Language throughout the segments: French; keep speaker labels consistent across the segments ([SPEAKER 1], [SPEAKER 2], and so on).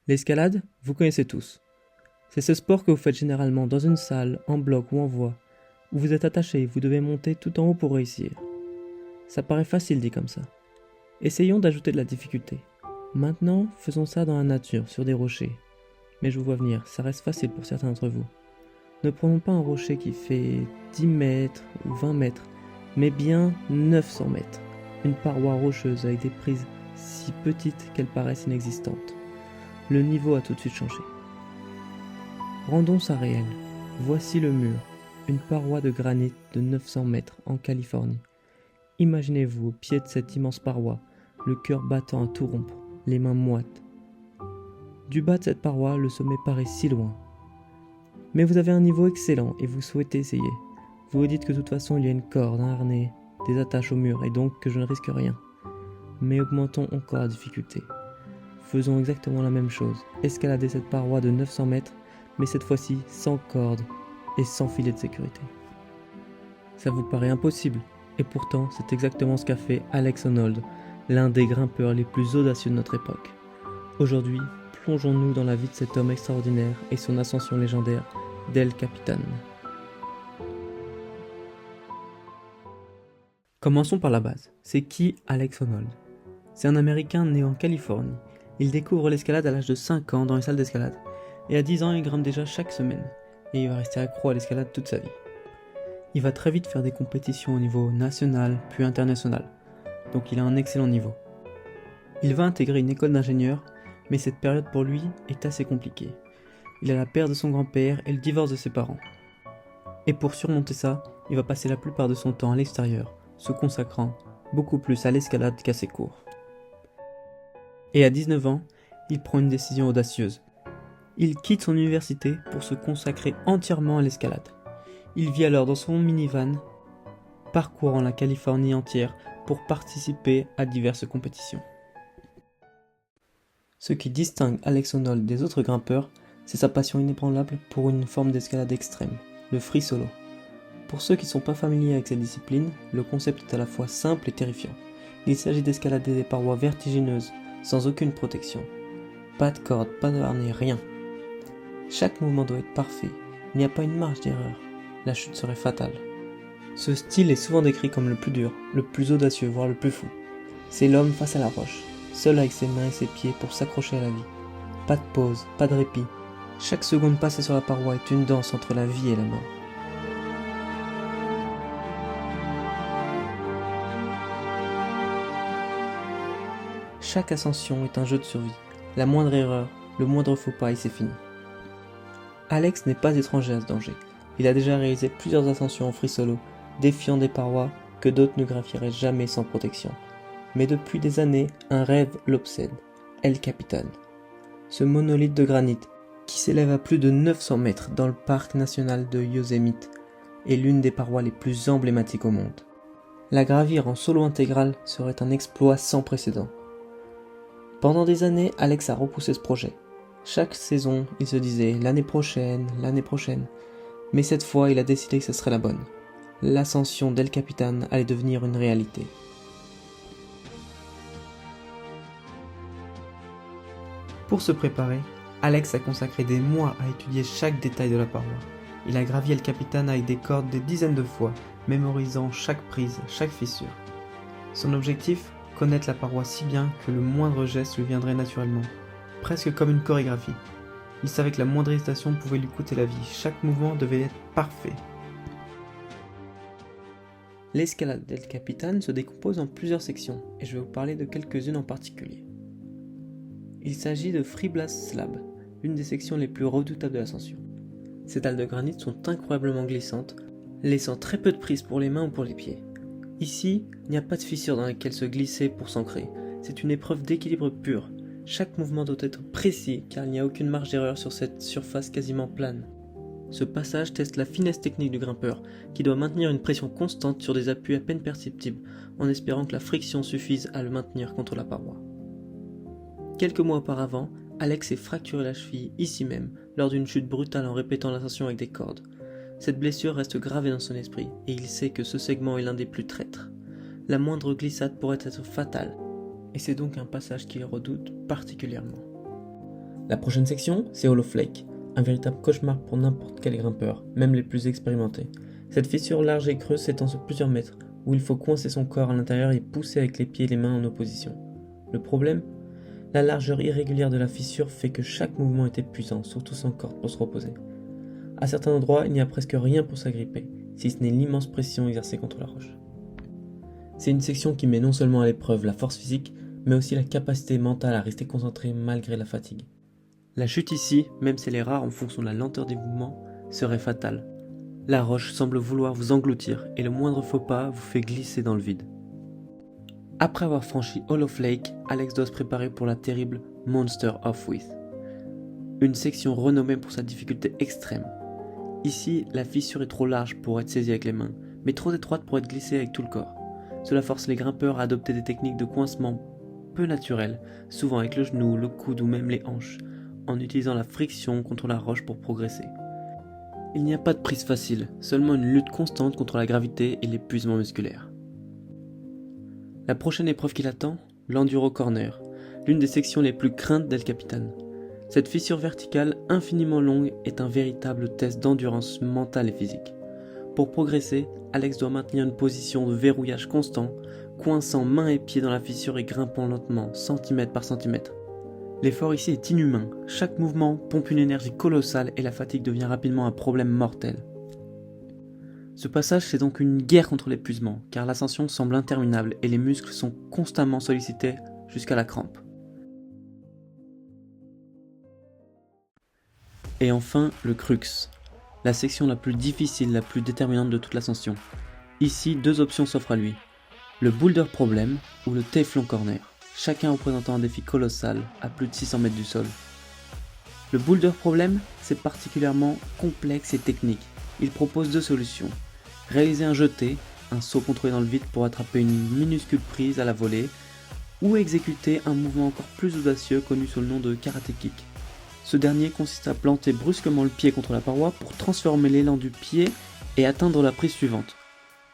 [SPEAKER 1] L'escalade, vous connaissez tous. C'est ce sport que vous faites généralement dans une salle, en bloc ou en voie, où vous êtes attaché et vous devez monter tout en haut pour réussir. Ça paraît facile dit comme ça. Essayons d'ajouter de la difficulté. Maintenant, faisons ça dans la nature, sur des rochers. Mais je vous vois venir, ça reste facile pour certains d'entre vous. Ne prenons pas un rocher qui fait 10 mètres ou 20 mètres, mais bien 900 mètres. Une paroi rocheuse avec des prises si petites qu'elles paraissent inexistantes. Le niveau a tout de suite changé. Rendons ça réel. Voici le mur, une paroi de granit de 900 mètres en Californie. Imaginez-vous au pied de cette immense paroi, le cœur battant à tout rompre, les mains moites. Du bas de cette paroi, le sommet paraît si loin. Mais vous avez un niveau excellent et vous souhaitez essayer. Vous vous dites que de toute façon il y a une corde, un harnais, des attaches au mur et donc que je ne risque rien. Mais augmentons encore la difficulté. Faisons exactement la même chose, escalader cette paroi de 900 mètres, mais cette fois-ci sans corde et sans filet de sécurité. Ça vous paraît impossible, et pourtant c'est exactement ce qu'a fait Alex Honnold, l'un des grimpeurs les plus audacieux de notre époque. Aujourd'hui, plongeons-nous dans la vie de cet homme extraordinaire et son ascension légendaire d'El Capitan. Commençons par la base. C'est qui Alex Honnold ? C'est un Américain né en Californie. Il découvre l'escalade à l'âge de 5 ans dans une salle d'escalade. Et à 10 ans, il grimpe déjà chaque semaine. Et il va rester accro à l'escalade toute sa vie. Il va très vite faire des compétitions au niveau national, puis international. Donc il a un excellent niveau. Il va intégrer une école d'ingénieur, mais cette période pour lui est assez compliquée. Il a la perte de son grand-père et le divorce de ses parents. Et pour surmonter ça, il va passer la plupart de son temps à l'extérieur, se consacrant beaucoup plus à l'escalade qu'à ses cours. Et à 19 ans, il prend une décision audacieuse. Il quitte son université pour se consacrer entièrement à l'escalade. Il vit alors dans son minivan, parcourant la Californie entière pour participer à diverses compétitions. Ce qui distingue Alex Honnold des autres grimpeurs, c'est sa passion inébranlable pour une forme d'escalade extrême, le free solo. Pour ceux qui ne sont pas familiers avec cette discipline, le concept est à la fois simple et terrifiant. Il s'agit d'escalader des parois vertigineuses, sans aucune protection. Pas de corde, pas de harnais, rien. Chaque mouvement doit être parfait, il n'y a pas une marge d'erreur, la chute serait fatale. Ce style est souvent décrit comme le plus dur, le plus audacieux, voire le plus fou. C'est l'homme face à la roche, seul avec ses mains et ses pieds pour s'accrocher à la vie. Pas de pause, pas de répit. Chaque seconde passée sur la paroi est une danse entre la vie et la mort. Chaque ascension est un jeu de survie. La moindre erreur, le moindre faux pas et c'est fini. Alex n'est pas étranger à ce danger. Il a déjà réalisé plusieurs ascensions en free solo, défiant des parois que d'autres ne gravieraient jamais sans protection. Mais depuis des années, un rêve l'obsède, El Capitan. Ce monolithe de granit, qui s'élève à plus de 900 mètres dans le parc national de Yosemite, est l'une des parois les plus emblématiques au monde. La gravir en solo intégral serait un exploit sans précédent. Pendant des années, Alex a repoussé ce projet. Chaque saison, il se disait « l'année prochaine ». Mais cette fois, il a décidé que ce serait la bonne. L'ascension d'El Capitan allait devenir une réalité. Pour se préparer, Alex a consacré des mois à étudier chaque détail de la paroi. Il a gravi El Capitan avec des cordes des dizaines de fois, mémorisant chaque prise, chaque fissure. Son objectif ? Connaître la paroi si bien que le moindre geste lui viendrait naturellement, presque comme une chorégraphie. Il savait que la moindre hésitation pouvait lui coûter la vie, chaque mouvement devait être parfait. L'escalade d'El Capitan se décompose en plusieurs sections, et je vais vous parler de quelques-unes en particulier. Il s'agit de Free Blast Slab, l'une des sections les plus redoutables de l'ascension. Ces dalles de granit sont incroyablement glissantes, laissant très peu de prise pour les mains ou pour les pieds. Ici, il n'y a pas de fissure dans laquelle se glisser pour s'ancrer. C'est une épreuve d'équilibre pur. Chaque mouvement doit être précis car il n'y a aucune marge d'erreur sur cette surface quasiment plane. Ce passage teste la finesse technique du grimpeur qui doit maintenir une pression constante sur des appuis à peine perceptibles en espérant que la friction suffise à le maintenir contre la paroi. Quelques mois auparavant, Alex s'est fracturé la cheville ici même lors d'une chute brutale en répétant l'ascension avec des cordes. Cette blessure reste gravée dans son esprit, et il sait que ce segment est l'un des plus traîtres. La moindre glissade pourrait être fatale, et c'est donc un passage qu'il redoute particulièrement. La prochaine section, c'est Hollow Flake, un véritable cauchemar pour n'importe quel grimpeur, même les plus expérimentés. Cette fissure large et creuse s'étend sur plusieurs mètres, où il faut coincer son corps à l'intérieur et pousser avec les pieds et les mains en opposition. Le problème ? La largeur irrégulière de la fissure fait que chaque mouvement est épuisant, surtout sans corde pour se reposer. À certains endroits, il n'y a presque rien pour s'agripper, si ce n'est l'immense pression exercée contre la roche. C'est une section qui met non seulement à l'épreuve la force physique, mais aussi la capacité mentale à rester concentré malgré la fatigue. La chute ici, même si elle est rare en fonction de la lenteur des mouvements, serait fatale. La roche semble vouloir vous engloutir et le moindre faux pas vous fait glisser dans le vide. Après avoir franchi Hollow Flake, Alex doit se préparer pour la terrible Monster of With. Une section renommée pour sa difficulté extrême. Ici, la fissure est trop large pour être saisie avec les mains, mais trop étroite pour être glissée avec tout le corps. Cela force les grimpeurs à adopter des techniques de coincement peu naturelles, souvent avec le genou, le coude ou même les hanches, en utilisant la friction contre la roche pour progresser. Il n'y a pas de prise facile, seulement une lutte constante contre la gravité et l'épuisement musculaire. La prochaine épreuve qui l'attend, l'Enduro Corner, l'une des sections les plus craintes d'El Capitan. Cette fissure verticale infiniment longue est un véritable test d'endurance mentale et physique. Pour progresser, Alex doit maintenir une position de verrouillage constant, coinçant mains et pieds dans la fissure et grimpant lentement, centimètre par centimètre. L'effort ici est inhumain, chaque mouvement pompe une énergie colossale et la fatigue devient rapidement un problème mortel. Ce passage c'est donc une guerre contre l'épuisement, car l'ascension semble interminable et les muscles sont constamment sollicités jusqu'à la crampe. Et enfin, le crux, la section la plus difficile, la plus déterminante de toute l'ascension. Ici, deux options s'offrent à lui, le Boulder Problem ou le Teflon Corner, chacun représentant un défi colossal à plus de 600 mètres du sol. Le Boulder Problem, c'est particulièrement complexe et technique. Il propose deux solutions. Réaliser un jeté, un saut contrôlé dans le vide pour attraper une minuscule prise à la volée, ou exécuter un mouvement encore plus audacieux connu sous le nom de Karate Kick. Ce dernier consiste à planter brusquement le pied contre la paroi pour transformer l'élan du pied et atteindre la prise suivante.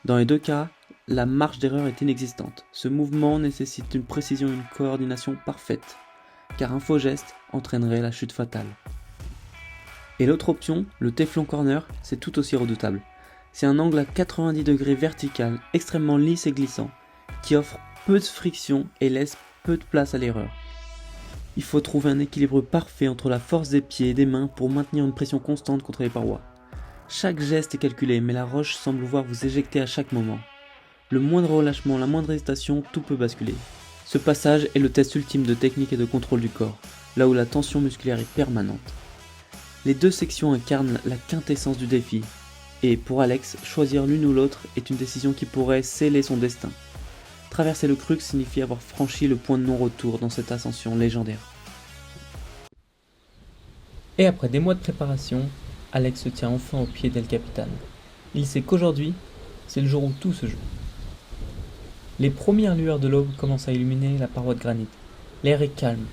[SPEAKER 1] Dans les deux cas, la marge d'erreur est inexistante. Ce mouvement nécessite une précision et une coordination parfaite, car un faux geste entraînerait la chute fatale. Et l'autre option, le Teflon Corner, c'est tout aussi redoutable. C'est un angle à 90 degrés vertical, extrêmement lisse et glissant, qui offre peu de friction et laisse peu de place à l'erreur. Il faut trouver un équilibre parfait entre la force des pieds et des mains pour maintenir une pression constante contre les parois. Chaque geste est calculé, mais la roche semble vouloir vous éjecter à chaque moment. Le moindre relâchement, la moindre hésitation, tout peut basculer. Ce passage est le test ultime de technique et de contrôle du corps, là où la tension musculaire est permanente. Les deux sections incarnent la quintessence du défi, et pour Alex, choisir l'une ou l'autre est une décision qui pourrait sceller son destin. Traverser le crux signifie avoir franchi le point de non-retour dans cette ascension légendaire. Et après des mois de préparation, Alex se tient enfin au pied d'El Capitan. Il sait qu'aujourd'hui, c'est le jour où tout se joue. Les premières lueurs de l'aube commencent à illuminer la paroi de granit. L'air est calme,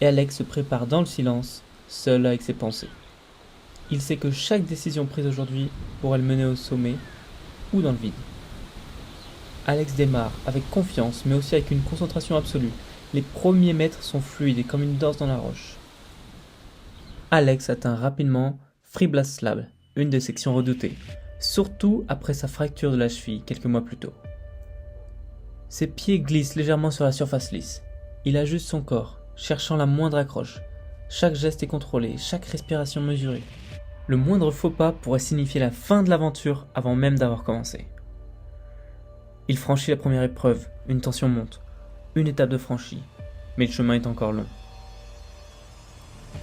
[SPEAKER 1] et Alex se prépare dans le silence, seul avec ses pensées. Il sait que chaque décision prise aujourd'hui pourrait le mener au sommet ou dans le vide. Alex démarre avec confiance, mais aussi avec une concentration absolue. Les premiers mètres sont fluides et comme une danse dans la roche. Alex atteint rapidement Freeblast Slab, une des sections redoutées, surtout après sa fracture de la cheville quelques mois plus tôt. Ses pieds glissent légèrement sur la surface lisse. Il ajuste son corps, cherchant la moindre accroche. Chaque geste est contrôlé, chaque respiration mesurée. Le moindre faux pas pourrait signifier la fin de l'aventure avant même d'avoir commencé. Il franchit la première épreuve, une tension monte. Une étape de franchie, mais le chemin est encore long.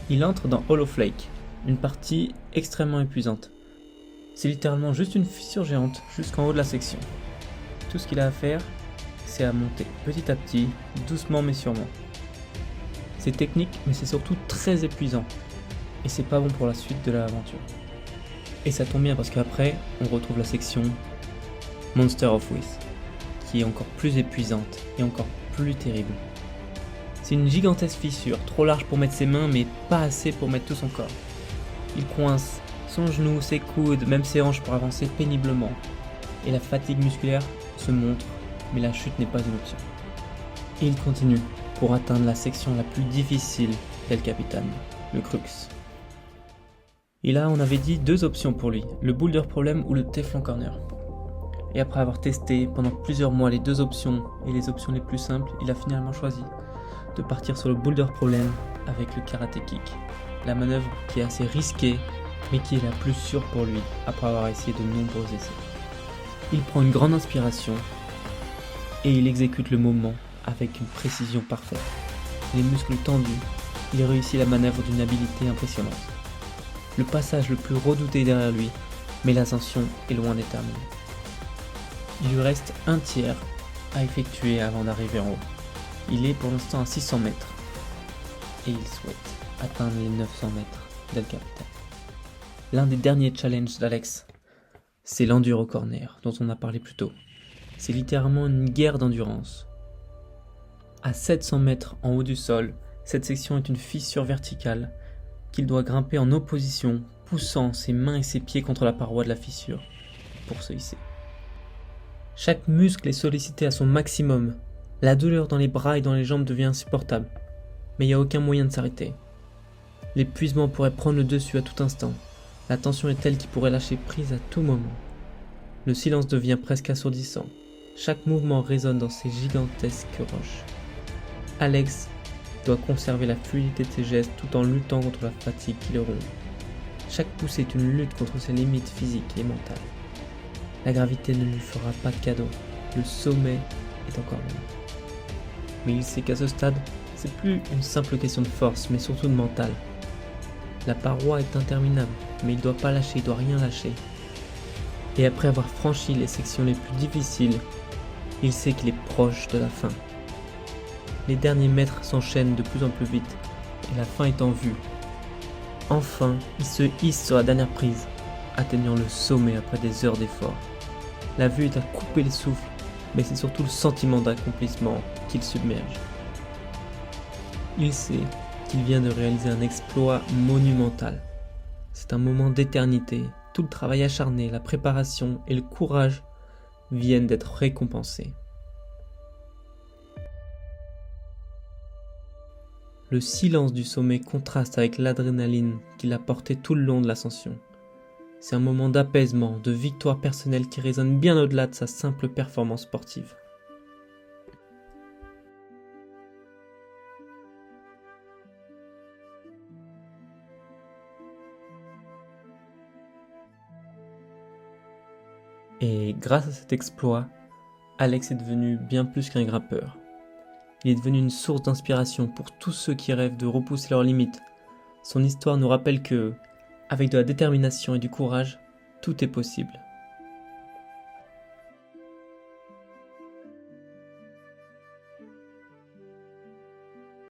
[SPEAKER 1] Il entre dans Hollow Flake, une partie extrêmement épuisante. C'est littéralement juste une fissure géante jusqu'en haut de la section. Tout ce qu'il a à faire, c'est à monter petit à petit, doucement mais sûrement. C'est technique, mais c'est surtout très épuisant. Et c'est pas bon pour la suite de l'aventure. Et ça tombe bien parce qu'après, on retrouve la section Monster of With, qui est encore plus épuisante et encore plus terrible. C'est une gigantesque fissure, trop large pour mettre ses mains, mais pas assez pour mettre tout son corps. Il coince son genou, ses coudes, même ses hanches pour avancer péniblement. Et la fatigue musculaire se montre, mais la chute n'est pas une option. Et il continue pour atteindre la section la plus difficile d'El Capitan, le Crux. Et là, on avait dit 2 options pour lui, le Boulder Problem ou le Teflon Corner. Et après avoir testé pendant plusieurs mois les 2 options et les options les plus simples, il a finalement choisi de partir sur le Boulder Problem avec le Karate Kick. La manœuvre qui est assez risquée, mais qui est la plus sûre pour lui après avoir essayé de nombreux essais. Il prend une grande inspiration et il exécute le mouvement avec une précision parfaite. Les muscles tendus, il réussit la manœuvre d'une habileté impressionnante. Le passage le plus redouté est derrière lui, mais l'ascension est loin d'être terminée. Il lui reste un tiers à effectuer avant d'arriver en haut. Il est pour l'instant à 600 mètres et il souhaite atteindre les 900 mètres d'El Capitan. L'un des derniers challenges d'Alex, c'est l'enduro corner dont on a parlé plus tôt. C'est littéralement une guerre d'endurance. À 700 mètres en haut du sol, cette section est une fissure verticale qu'il doit grimper en opposition, poussant ses mains et ses pieds contre la paroi de la fissure pour se hisser. Chaque muscle est sollicité à son maximum. La douleur dans les bras et dans les jambes devient insupportable, mais il n'y a aucun moyen de s'arrêter. L'épuisement pourrait prendre le dessus à tout instant. La tension est telle qu'il pourrait lâcher prise à tout moment. Le silence devient presque assourdissant. Chaque mouvement résonne dans ces gigantesques roches. Alex doit conserver la fluidité de ses gestes tout en luttant contre la fatigue qui le ronge. Chaque poussée est une lutte contre ses limites physiques et mentales. La gravité ne lui fera pas de cadeau. Le sommet est encore loin. Mais il sait qu'à ce stade, c'est plus une simple question de force, mais surtout de mental. La paroi est interminable, mais il ne doit pas lâcher, il ne doit rien lâcher. Et après avoir franchi les sections les plus difficiles, il sait qu'il est proche de la fin. Les derniers mètres s'enchaînent de plus en plus vite, et la fin est en vue. Enfin, il se hisse sur la dernière prise, atteignant le sommet après des heures d'effort. La vue est à couper le souffle, mais c'est surtout le sentiment d'accomplissement qui le submerge. Il sait qu'il vient de réaliser un exploit monumental. C'est un moment d'éternité. Tout le travail acharné, la préparation et le courage viennent d'être récompensés. Le silence du sommet contraste avec l'adrénaline qu'il a portée tout le long de l'ascension. C'est un moment d'apaisement, de victoire personnelle qui résonne bien au-delà de sa simple performance sportive. Et grâce à cet exploit, Alex est devenu bien plus qu'un grimpeur. Il est devenu une source d'inspiration pour tous ceux qui rêvent de repousser leurs limites. Son histoire nous rappelle que, avec de la détermination et du courage, tout est possible.